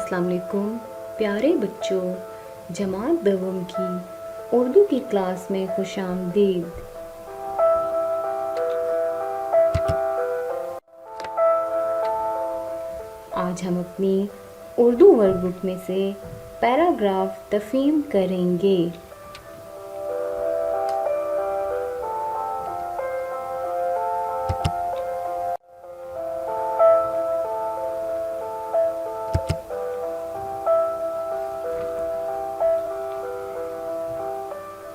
अस्सलाम वालेकुम प्यारे बच्चों, जमात दवम की उर्दू की क्लास में खुशामदीद। आज हम अपनी उर्दू वर्कबुक में से पैराग्राफ तफहीम करेंगे।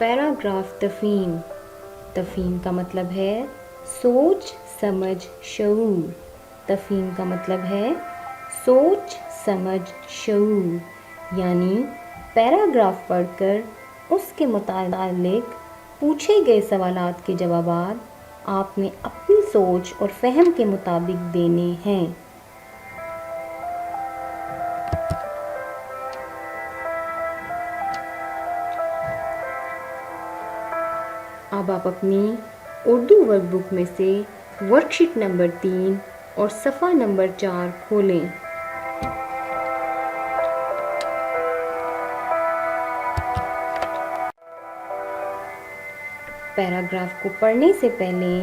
पैराग्राफ तफहीम। तफहीम का मतलब है सोच समझ शऊर। तफहीम का मतलब है सोच समझ शऊर, यानी पैराग्राफ पढ़कर उसके मुतालिक पूछे गए सवालात के जवाबात आपने अपनी सोच और फहम के मुताबिक देने हैं। अब आप अपनी उर्दू वर्कबुक में से वर्कशीट नंबर 3 और सफ़ा नंबर 4 खोलें। पैराग्राफ को पढ़ने से पहले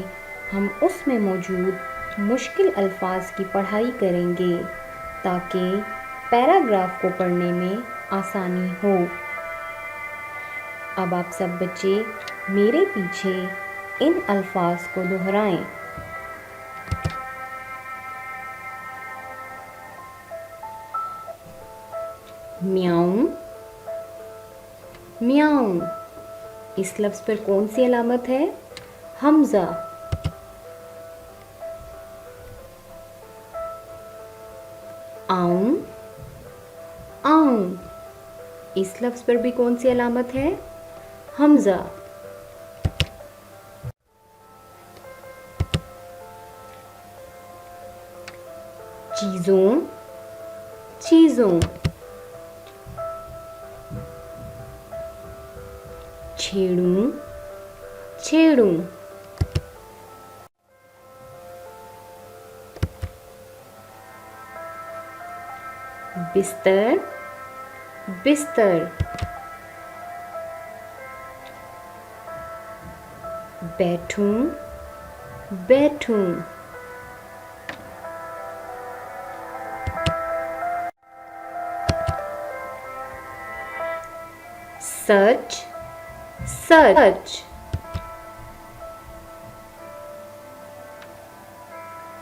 हम उसमें मौजूद मुश्किल अल्फाज की पढ़ाई करेंगे ताकि पैराग्राफ को पढ़ने में आसानी हो। अब आप सब बच्चे मेरे पीछे इन अल्फाज को दोहराएं। म्याऊं म्याऊं। इस लफ्ज़ पर कौन सी अलामत है? हमज़ा। आऊं आऊं। इस लफ्ज़ पर भी कौन सी अलामत है? हमज़ा। चीज़ों चीज़ों। छेड़ूं छेड़ूं। बिस्तर बिस्तर। बैठूं बैठूं। सच सच।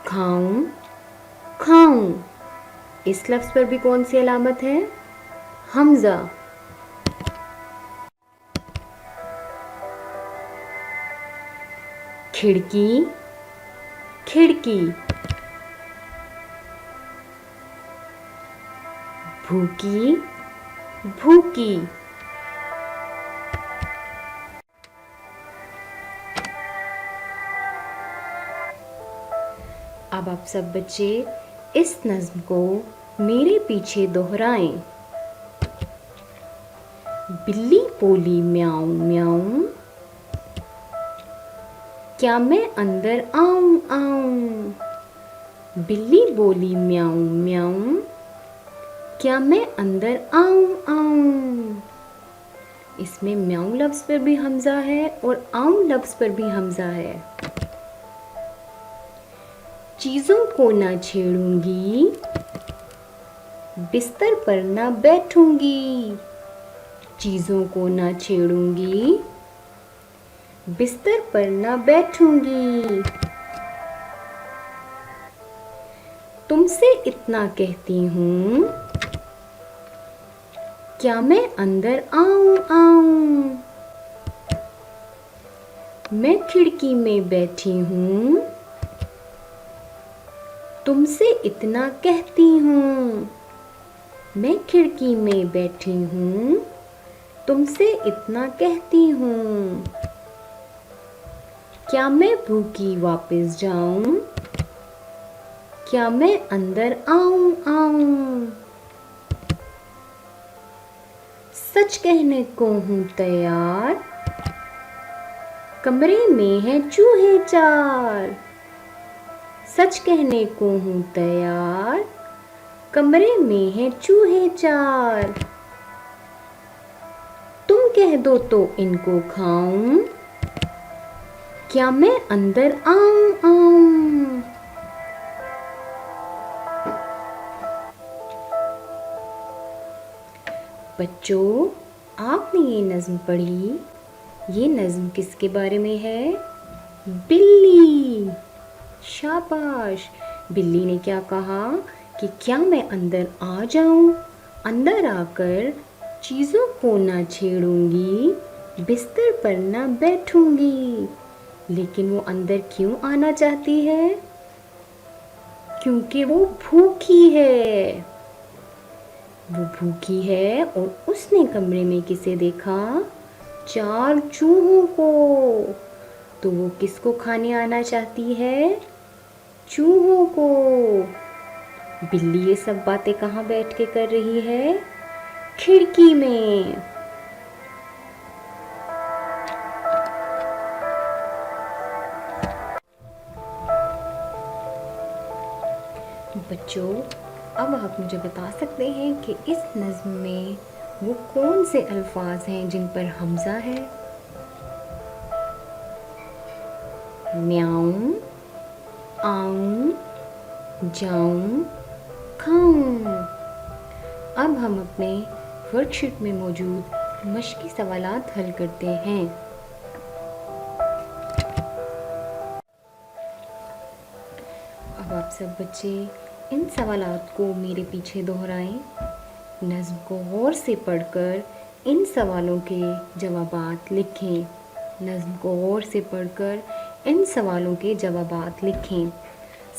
खाऊं खाऊं। इस लफ्ज़ पर भी कौन सी अलामत है? हमज़ा। खिड़की खिड़की। भूखी भूखी। अब आप सब बच्चे इस नज़्म को मेरे पीछे दोहराएं। बिल्ली बोली म्याऊं म्याऊं, क्या मैं अंदर आऊं आऊं। बिल्ली बोली म्याऊं म्याऊं, क्या मैं अंदर आऊं आऊं। इसमें म्याऊं लफ्ज़ पर भी हमज़ा है और आऊं लफ्ज़ पर भी हमज़ा है। चीज़ों को ना छेड़ूंगी, बिस्तर पर ना बैठूंगी। चीज़ों को ना छेड़ूंगी, बिस्तर पर ना बैठूंगी। तुमसे इतना कहती हूँ, क्या मैं अंदर आऊं आऊं। मैं खिड़की में बैठी हूँ, तुमसे इतना कहती हूँ। मैं खिड़की में बैठी हूँ, तुमसे इतना कहती हूँ। क्या मैं भूखी वापस जाऊं, क्या मैं अंदर आऊं आऊं। सच कहने को हूँ तैयार, कमरे में है चूहे चार। सच कहने को हूँ तैयार, कमरे में हैं चूहे चार, तुम कह दो तो इनको खाऊं, क्या मैं अंदर आऊं आऊं। बच्चों, आपने ये नज़्म पढ़ी। ये नज़्म किसके बारे में है? बिल्ली। शाबाश। बिल्ली ने क्या कहा कि क्या मैं अंदर आ जाऊं, अंदर आकर चीज़ों को ना छेड़ूंगी, बिस्तर पर ना बैठूंगी। लेकिन वो अंदर क्यों आना चाहती है? क्योंकि वो भूखी है। वो भूखी है और उसने कमरे में किसे देखा? चार चूहों को। तो वो किसको खाने आना चाहती है? चूहों को। बिल्ली ये सब बातें कहाँ बैठ के कर रही है? खिड़की में। बच्चों, अब आप मुझे बता सकते हैं कि इस नज़्म में वो कौन से अल्फाज हैं जिन पर हमज़ा है? म्याऊं, आऊं, जाऊं, खाऊं। अब हम अपने वर्कशीट में मौजूद मश्की सवालात हल करते हैं। अब आप सब बच्चे इन सवालात को मेरे पीछे दोहराएं। नज़्म को गौर से पढ़कर इन सवालों के जवाबात लिखें। नज़्म को गौर से पढ़कर इन सवालों के जवाबात लिखें।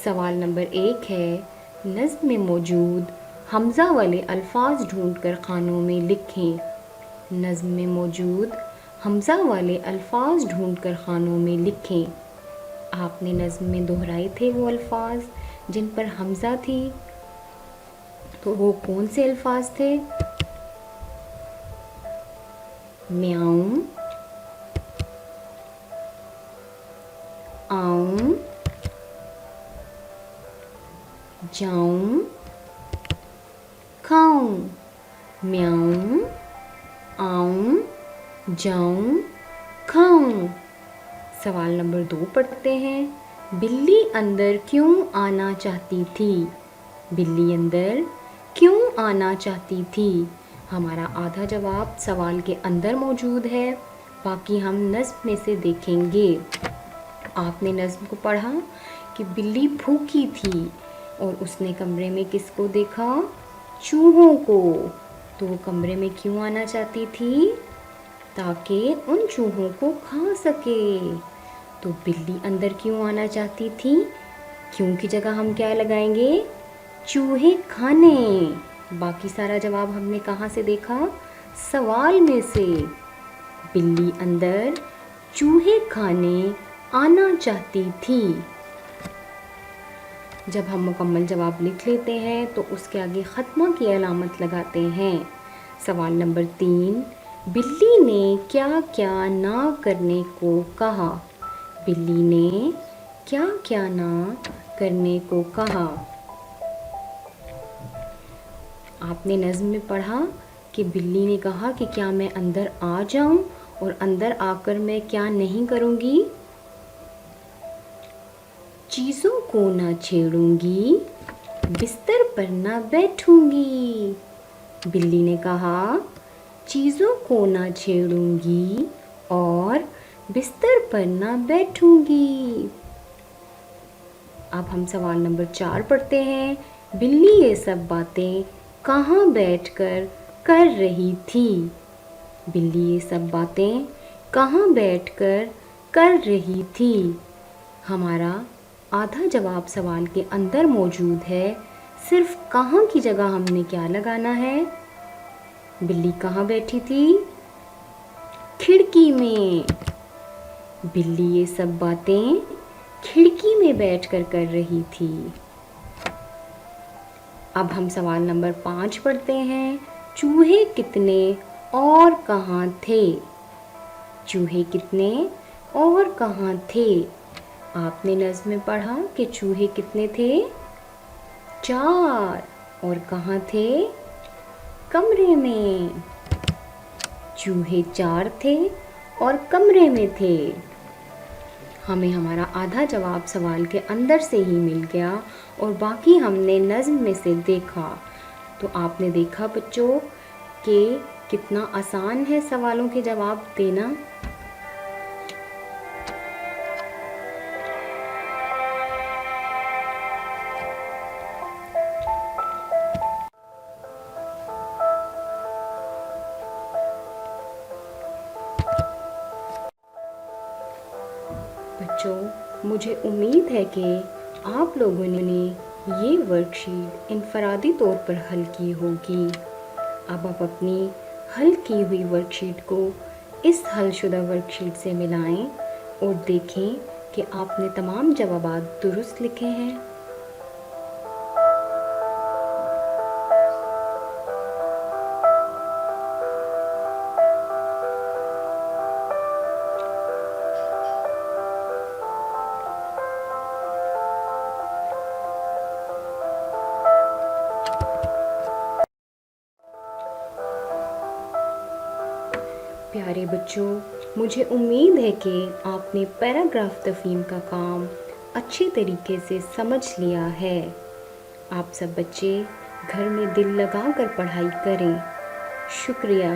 सवाल नंबर 1 है, नज़्म में मौजूद हमज़ा वाले अल्फाज ढूंढकर खानों में लिखें। नज़्म में मौजूद हमज़ा वाले अल्फाज ढूंढकर खानों में लिखें। आपने नज़्म में दोहराए थे वो अल्फाज जिन पर हमज़ा थी, तो वो कौन से अल्फाज थे? म्याऊं, आऊं, जाऊं, खाऊं। म्याऊं, आऊं, जाऊं, खाऊं। सवाल नंबर 2 पढ़ते हैं। बिल्ली अंदर क्यों आना चाहती थी? बिल्ली अंदर क्यों आना चाहती थी? हमारा आधा जवाब सवाल के अंदर मौजूद है, बाकी हम नज़्म में से देखेंगे। आपने नज़्म को पढ़ा कि बिल्ली भूखी थी और उसने कमरे में किसको देखा? चूहों को। तो वो कमरे में क्यों आना चाहती थी? ताकि उन चूहों को खा सके। तो बिल्ली अंदर क्यों आना चाहती थी? क्यों की जगह हम क्या लगाएंगे? चूहे खाने। बाकी सारा जवाब हमने कहाँ से देखा? सवाल में से। बिल्ली अंदर चूहे खाने आना चाहती थी। जब हम मुकम्मल जवाब लिख लेते हैं तो उसके आगे ख़त्मा की अलामत लगाते हैं। सवाल नंबर 3, बिल्ली ने क्या क्या ना करने को कहा? बिल्ली ने क्या क्या ना करने को कहा? आपने नज़्म में पढ़ा कि बिल्ली ने कहा कि क्या मैं अंदर आ जाऊं और अंदर आकर मैं क्या नहीं करूंगी? चीज़ों को ना छेड़ूंगी, बिस्तर पर ना बैठूंगी। बिल्ली ने कहा चीज़ों को ना छेड़ूंगी और बिस्तर पर ना बैठूंगी। अब हम सवाल नंबर 4 पढ़ते हैं। बिल्ली ये सब बातें कहाँ बैठकर कर रही थी? बिल्ली ये सब बातें कहाँ बैठकर कर रही थी? हमारा आधा जवाब सवाल के अंदर मौजूद है। सिर्फ कहाँ की जगह हमने क्या लगाना है? बिल्ली कहाँ बैठी थी? खिड़की में। बिल्ली ये सब बातें खिड़की में बैठकर कर रही थी। अब हम सवाल नंबर 5 पढ़ते हैं। चूहे कितने और कहाँ थे? चूहे कितने और कहाँ थे? आपने नज़्म में पढ़ा कि चूहे कितने थे? 4। और कहाँ थे? कमरे में। चूहे 4 थे और कमरे में थे। हमें हमारा आधा जवाब सवाल के अंदर से ही मिल गया और बाकी हमने नज़्म में से देखा। तो आपने देखा बच्चों कि कितना आसान है सवालों के जवाब देना। बच्चों, मुझे उम्मीद है कि आप लोगों ने ये वर्कशीट इनफरादी तौर पर हल की होगी। अब आप अपनी हल की हुई वर्कशीट को इस हलशुदा वर्कशीट से मिलाएं और देखें कि आपने तमाम जवाबात दुरुस्त लिखे हैं। प्यारे बच्चों, मुझे उम्मीद है कि आपने पैराग्राफ तफ़हीम का काम अच्छे तरीके से समझ लिया है। आप सब बच्चे घर में दिल लगा कर पढ़ाई करें। शुक्रिया।